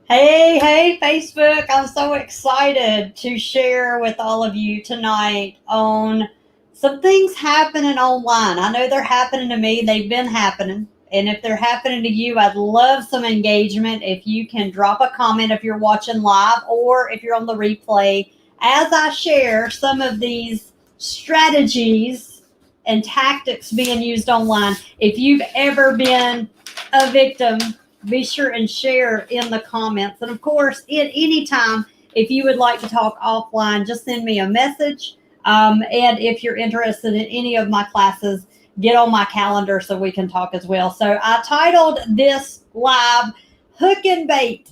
Hey, Facebook. I'm so excited to share with all of you tonight on some things happening online. I know they're happening to me, they've been happening. And if they're happening to you, I'd love some engagement. If you can drop a comment if you're watching live or if you're on the replay, as I share some of these strategies and tactics being used online. If you've ever been a victim, be sure and share in the comments. And of course, at any time, if you would like to talk offline, just send me a message. And if you're interested in any of my classes, get on my calendar so we can talk as well. So I titled this live Hook and Bait,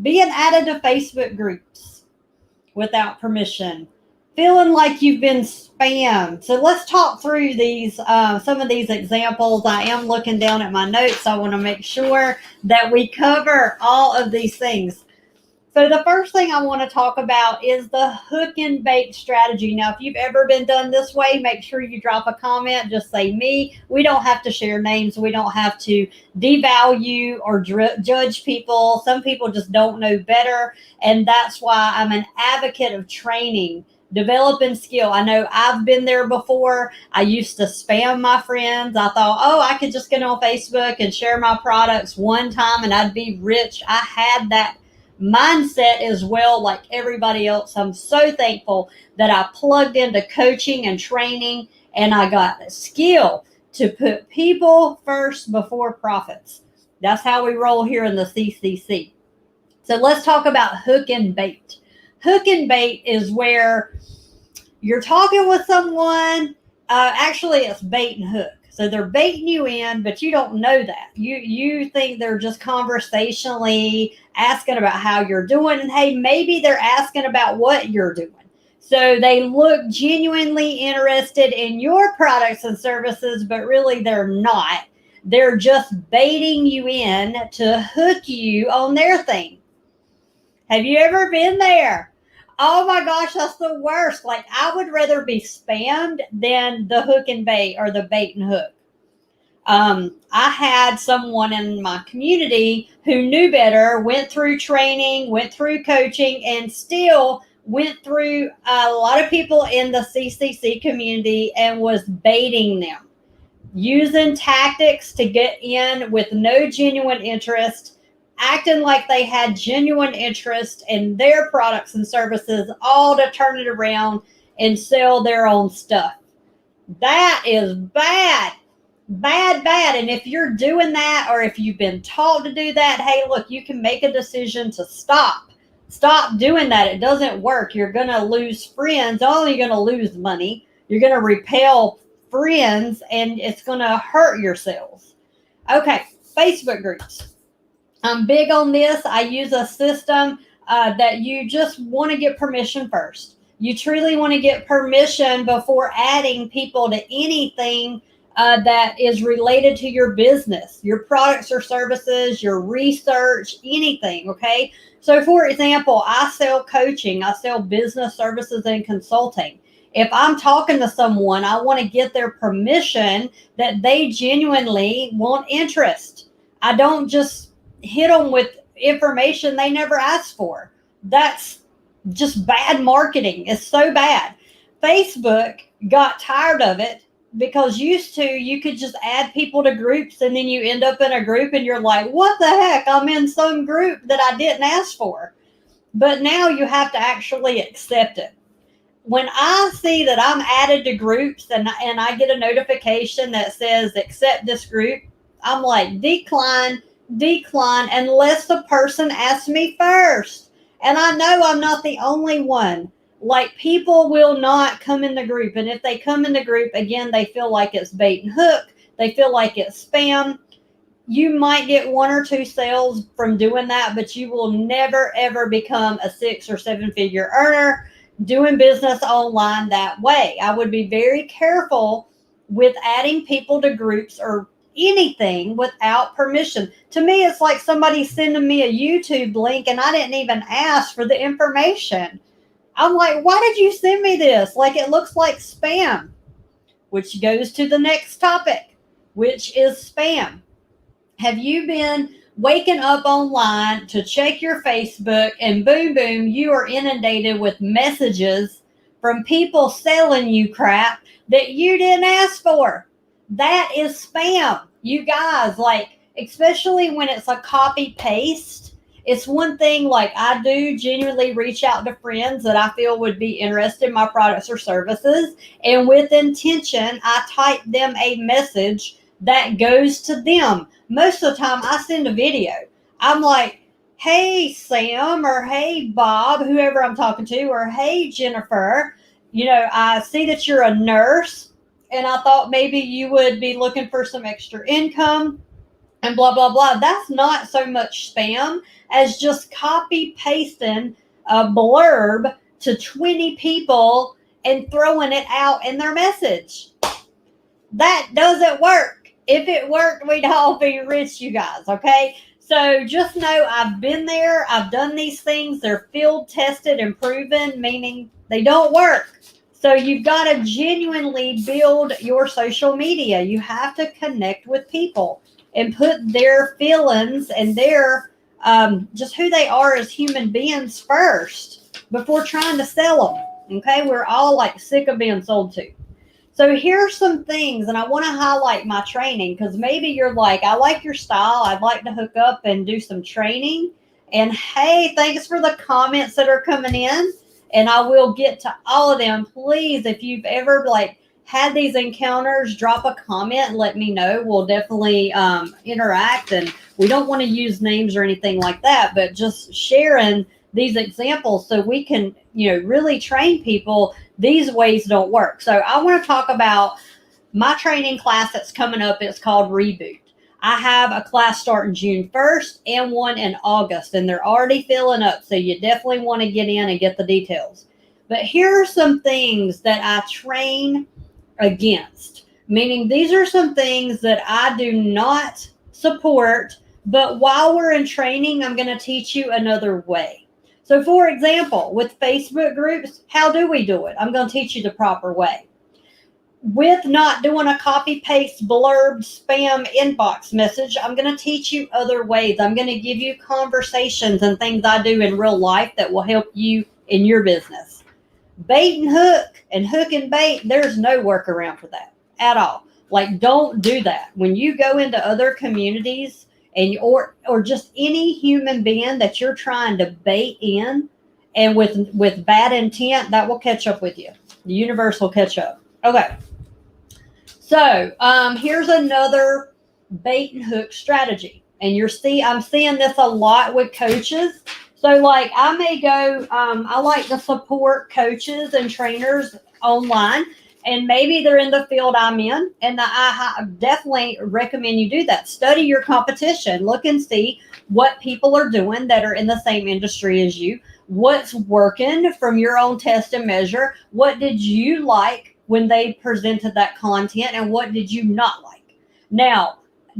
being added to Facebook groups without permission, feeling like you've been spammed. So let's talk through these, some of these examples. I am looking down at my notes. I want to make sure that we cover all of these things. So the first thing I want to talk about is the hook and bait strategy. Now, if you've ever been done this way, make sure you drop a comment. Just say me. We don't have to share names. We don't have to devalue or judge people. Some people just don't know better. And that's why I'm an advocate of training, developing skill. I know I've been there before. I used to spam my friends. I thought, oh, I could just get on Facebook and share my products one time and I'd be rich. I had that mindset as well, like everybody else. I'm so thankful that I plugged into coaching and training and I got a skill to put people first before profits. That's how we roll here in the CCC. So let's talk about hook and bait. Hook and bait is where you're talking with someone. Actually, it's bait and hook. So they're baiting you in, but you don't know that. You think they're just conversationally asking about how you're doing. And hey, maybe they're asking about what you're doing. So they look genuinely interested in your products and services, but really they're not. They're just baiting you in to hook you on their thing. Have you ever been there? Oh my gosh, that's the worst. Like, I would rather be spammed than the hook and bait or the bait and hook. I had someone in my community who knew better, went through training, went through coaching, and still went through a lot of people in the CCC community and was baiting them, using tactics to get in with no genuine interest, acting like they had genuine interest in their products and services, all to turn it around and sell their own stuff. That is bad. Bad. And if you're doing that, or if you've been taught to do that, hey, look, you can make a decision to stop. Stop doing that. It doesn't work. You're going to lose friends. Not only you're going to lose money, you're going to repel friends, and it's going to hurt your sales. Okay, Facebook groups. I'm big on this. I use a system that you just want to get permission first. You truly want to get permission before adding people to anything that is related to your business, your products or services, your research, anything. Okay. So, for example, I sell coaching, I sell business services and consulting. If I'm talking to someone, I want to get their permission that they genuinely want interest. I don't just hit them with information they never asked for. That's just bad marketing. It's so bad. Facebook got tired of it because used to you could just add people to groups and then you end up in a group and you're like, what the heck? I'm in some group that I didn't ask for. But now you have to actually accept it. When I see that I'm added to groups and I get a notification that says accept this group, I'm like, decline, unless the person asks me first. And I know I'm not the only one. Like, people will not come in the group. And if they come in the group, again, they feel like it's bait and hook. They feel like it's spam. You might get one or two sales from doing that, but you will never, ever become a 6 or 7 figure earner doing business online that way. I would be very careful with adding people to groups or anything without permission. To me, it's like somebody sending me a YouTube link and I didn't even ask for the information. I'm like, why did you send me this? Like, it looks like spam, which goes to the next topic, which is spam. Have you been waking up online to check your Facebook, and boom, boom, you are inundated with messages from people selling you crap that you didn't ask for. That is spam. You guys, like, especially when it's a copy paste. It's one thing, like, I do genuinely reach out to friends that I feel would be interested in my products or services. And with intention, I type them a message that goes to them. Most of the time, I send a video. I'm like, hey, Sam, or hey, Bob, whoever I'm talking to, or hey, Jennifer, I see that you're a nurse, and I thought maybe you would be looking for some extra income, and blah, blah, blah. That's not so much spam as just copy pasting a blurb to 20 people and throwing it out in their message. That doesn't work. If it worked, we'd all be rich, you guys, okay? So just know I've been there. I've done these things. They're field tested and proven, meaning they don't work. So you've got to genuinely build your social media. You have to connect with people and put their feelings and their just who they are as human beings first before trying to sell them. Okay, we're all like sick of being sold to. So here's some things, and I want to highlight my training because maybe you're like, I like your style. I'd like to hook up and do some training. And hey, thanks for the comments that are coming in, and I will get to all of them. Please, if you've ever had these encounters, drop a comment and let me know. We'll definitely interact, and we don't want to use names or anything like that, but just sharing these examples so we can, really train people. These ways don't work. So I want to talk about my training class that's coming up. It's called Reboot. I have a class starting June 1st and one in August, and they're already filling up. So you definitely want to get in and get the details. But here are some things that I train against, meaning these are some things that I do not support, but while we're in training, I'm going to teach you another way. So for example, with Facebook groups, how do we do it? I'm going to teach you the proper way. With not doing a copy paste blurb spam inbox message, I'm going to teach you other ways. I'm going to give you conversations and things I do in real life that will help you in your business. Bait and hook and bait, there's no workaround for that at all. Like, don't do that. When you go into other communities and or just any human being that you're trying to bait in and with bad intent, that will catch up with you. The universe will catch up. Okay. So here's another bait and hook strategy. And I'm seeing this a lot with coaches. So like I may go, I like to support coaches and trainers online, and maybe they're in the field I'm in, and I definitely recommend you do that. Study your competition. Look and see what people are doing that are in the same industry as you. What's working from your own test and measure? What did you like when they presented that content, and what did you not like? Now,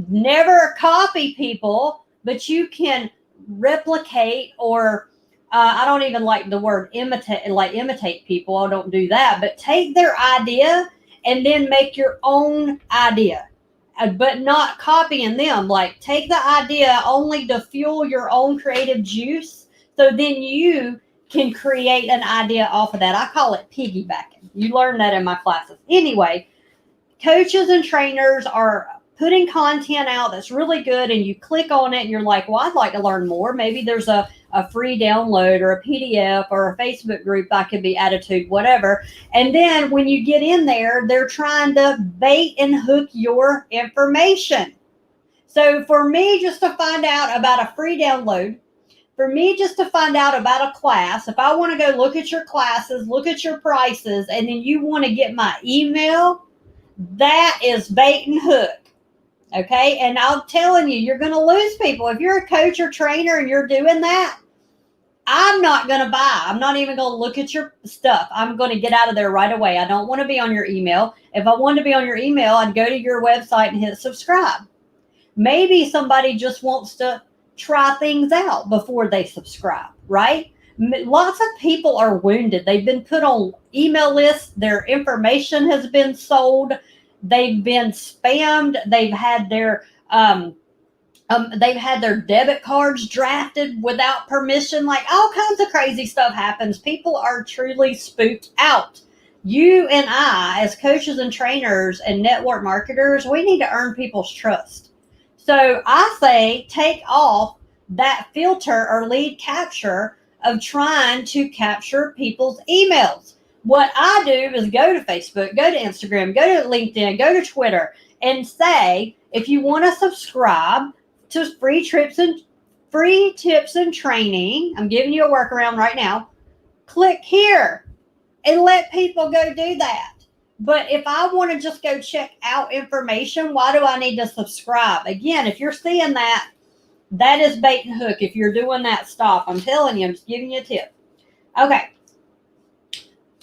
never copy people, but you can replicate or I don't even like the word imitate people. I don't do that, but take their idea and then make your own idea, but not copying them. Like, take the idea only to fuel your own creative juice. So then you can create an idea off of that. I call it piggybacking. You learn that in my classes. Anyway, coaches and trainers are putting content out that's really good, and you click on it and you're like, well, I'd like to learn more. Maybe there's a free download or a PDF or a Facebook group I could be added to, whatever. And then when you get in there, they're trying to bait and hook your information. So for me, just to find out about a free download, for me just to find out about a class, if I want to go look at your classes, look at your prices, and then you want to get my email, that is bait and hook. Okay. And I'm telling you, you're going to lose people. If you're a coach or trainer and you're doing that, I'm not going to buy. I'm not even going to look at your stuff. I'm going to get out of there right away. I don't want to be on your email. If I wanted to be on your email, I'd go to your website and hit subscribe. Maybe somebody just wants to try things out before they subscribe, right? Lots of people are wounded. They've been put on email lists. Their information has been sold. They've been spammed. They've had their They've had their debit cards drafted without permission. Like all kinds of crazy stuff happens. People are truly spooked out. You and I, as coaches and trainers and network marketers, we need to earn people's trust. So I say take off that filter or lead capture of trying to capture people's emails. What I do is go to Facebook, go to Instagram, go to LinkedIn, go to Twitter, and say, if you want to subscribe to free tips and training, I'm giving you a workaround right now. Click here and let people go do that. But if I want to just go check out information, why do I need to subscribe? Again, if you're seeing that, that is bait and hook. If you're doing that, stop. I'm telling you, I'm just giving you a tip. Okay.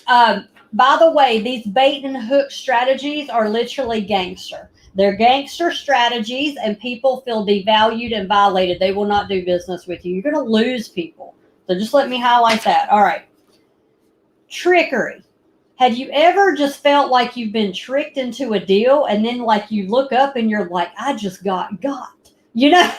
By the way, these bait and hook strategies are literally gangster. They're gangster strategies, and people feel devalued and violated. They will not do business with you. You're going to lose people. So just let me highlight that. All right. Trickery. Have you ever just felt like you've been tricked into a deal, and then like you look up and you're like, I just got? You know,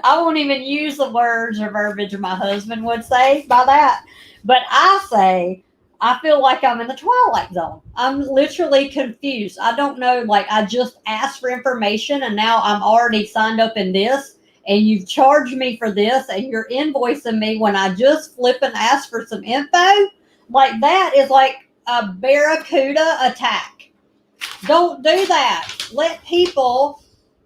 I won't even use the words or verbiage my husband would say by that. But I say, I feel like I'm in the twilight zone. I'm literally confused. I don't know, like I just asked for information and now I'm already signed up in this, and you've charged me for this, and you're invoicing me when I just flip and ask for some info. Like that is like a barracuda attack. Don't do that. Let people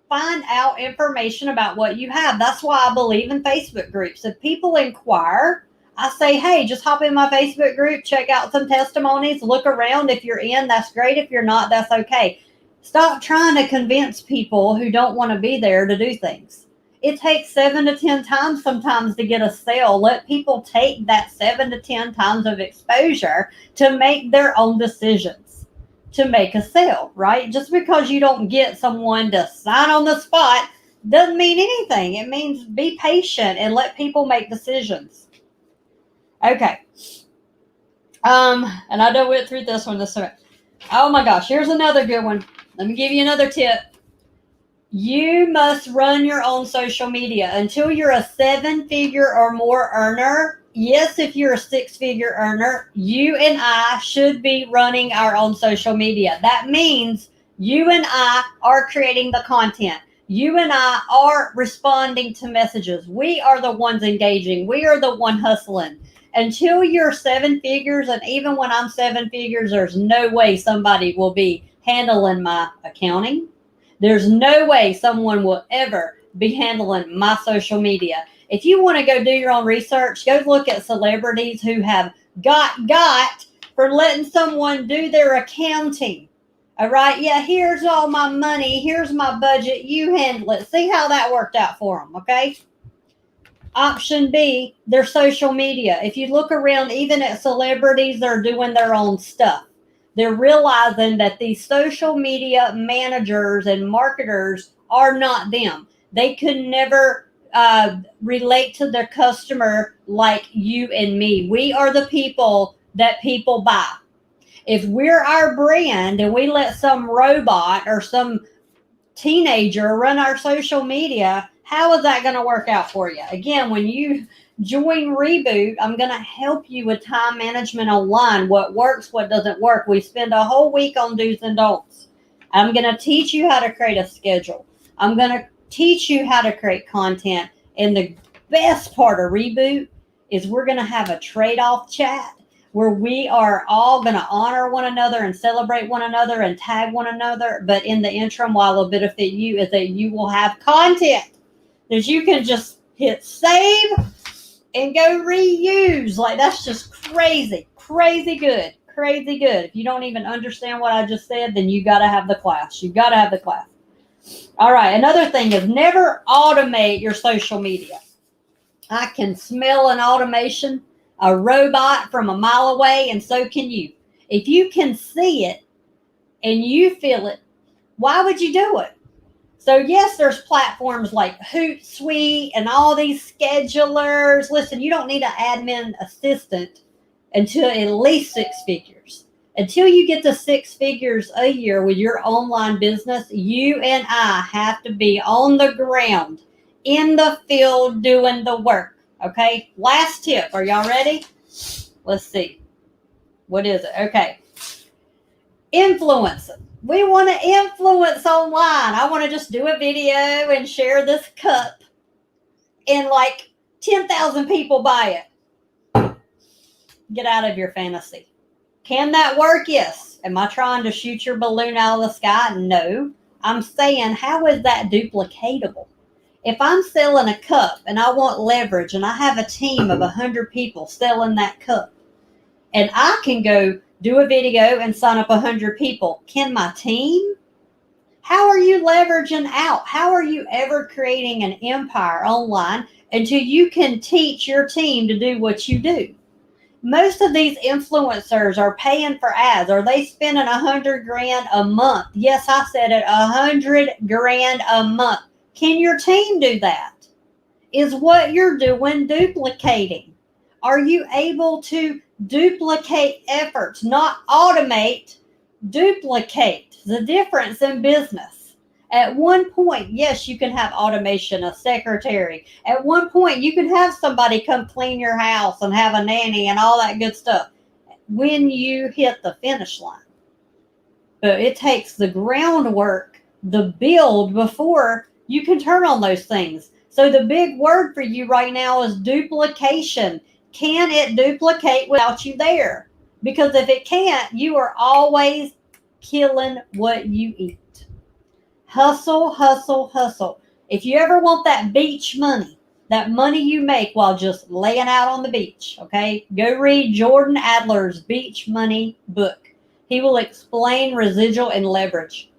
find out information about what you have. That's why I believe in Facebook groups. If people inquire, I say, hey, just hop in my Facebook group, check out some testimonies, look around. If you're in, that's great. If you're not, that's okay. Stop trying to convince people who don't want to be there to do things. It takes 7 to 10 times sometimes to get a sale. Let people take that 7 to 10 times of exposure to make their own decisions to make a sale, right? Just because you don't get someone to sign on the spot doesn't mean anything. It means be patient and let people make decisions. Okay. And I know we went through this one this time. Oh my gosh, here's another good one. Let me give you another tip. You must run your own social media until you're a 7-figure or more earner. Yes, if you're a 6-figure earner, you and I should be running our own social media. That means you and I are creating the content. You and I are responding to messages. We are the ones engaging. We are the one hustling. Until you're 7 figures, and even when I'm 7 figures, there's no way somebody will be handling my accounting. There's no way someone will ever be handling my social media. If you want to go do your own research, go look at celebrities who have got for letting someone do their accounting. All right, yeah, here's all my money. Here's my budget. You handle it. See how that worked out for them, okay? Option B, their social media. If you look around, even at celebrities, they're doing their own stuff. They're realizing that these social media managers and marketers are not them. They could never relate to their customer like you and me. We are the people that people buy. If we're our brand and we let some robot or some teenager run our social media, how is that going to work out for you? Again, when you join Reboot, I'm going to help you with time management online, what works, what doesn't work. We spend a whole week on do's and don'ts. I'm going to teach you how to create a schedule. I'm going to teach you how to create content. And the best part of Reboot is we're going to have a trade-off chat where we are all going to honor one another and celebrate one another and tag one another. But in the interim, while it'll benefit you, is that you will have content that you can just hit save and go reuse. Like, that's just crazy good. If you don't even understand what I just said, then you got to have the class. All right. Another thing is never automate your social media. I can smell an automation, a robot from a mile away, and so can you. If you can see it and you feel it, why would you do it? So yes, there's platforms like Hootsuite and all these schedulers. Listen, you don't need an admin assistant until at least 6 figures. Until you get to 6 figures a year with your online business, you and I have to be on the ground in the field doing the work. Okay, last tip. Are y'all ready? Let's see. What is it? Okay. Influence. We want to influence online. I want to just do a video and share this cup and like 10,000 people buy it. Get out of your fantasy. Can that work? Yes. Am I trying to shoot your balloon out of the sky? No. I'm saying, how is that duplicatable? If I'm selling a cup and I want leverage and I have a team of 100 people selling that cup and I can go do a video and sign up 100 people, can my team? How are you leveraging out? How are you ever creating an empire online until you can teach your team to do what you do? Most of these influencers are paying for ads. Are they spending $100,000 a month? Yes, I said it, $100,000 a month. Can your team do that? Is what you're doing duplicating? Are you able to duplicate efforts, not automate, duplicate? The difference in business. At one point, yes, you can have automation, a secretary. At one point, you can have somebody come clean your house and have a nanny and all that good stuff when you hit the finish line. But it takes the groundwork, the build before you can turn on those things. So the big word for you right now is duplication. Can it duplicate without you there? Because if it can't, you are always killing what you eat. Hustle, hustle, hustle. If you ever want that beach money, that money you make while just laying out on the beach, okay, go read Jordan Adler's Beach Money book. He will explain residual and leverage.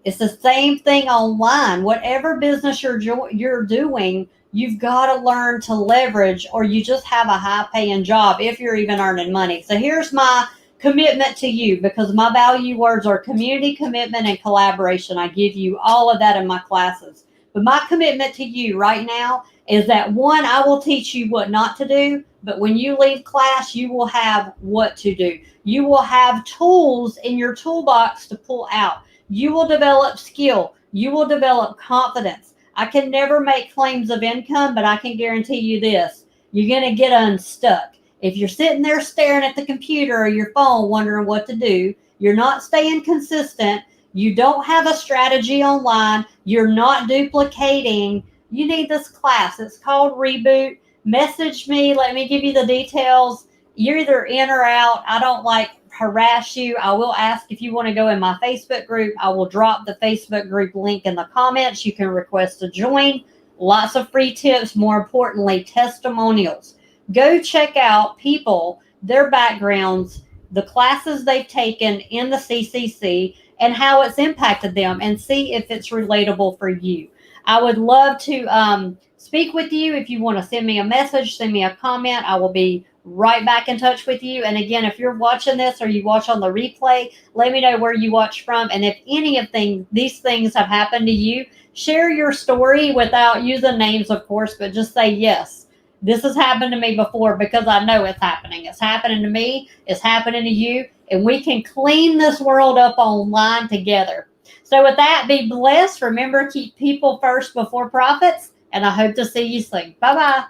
It's the same thing online. Whatever business you're doing, you've got to learn to leverage, or you just have a high-paying job if you're even earning money. So here's my commitment to you, because my value words are community, commitment, and collaboration. I give you all of that in my classes. But my commitment to you right now is that, one, I will teach you what not to do, but when you leave class, you will have what to do. You will have tools in your toolbox to pull out. You will develop skill. You will develop confidence. I can never make claims of income, but I can guarantee you this. You're going to get unstuck. If you're sitting there staring at the computer or your phone wondering what to do, you're not staying consistent, you don't have a strategy online, you're not duplicating, you need this class. It's called Reboot. Message me. Let me give you the details. You're either in or out. I don't harass you. I will ask if you want to go in my Facebook group. I will drop the Facebook group link in the comments. You can request to join. Lots of free tips. More importantly, testimonials. Go check out people, their backgrounds, the classes they've taken in the CCC, and how it's impacted them, and see if it's relatable for you. I would love to speak with you. If you want to send me a message, send me a comment. I will be right back in touch with you. And again, if you're watching this or you watch on the replay, let me know where you watch from. And if any of these things have happened to you, share your story without using names, of course, but just say, yes, this has happened to me before, because I know it's happening. It's happening to me. It's happening to you. And we can clean this world up online together. So with that, be blessed. Remember, keep people first before profits. And I hope to see you soon. Bye-bye.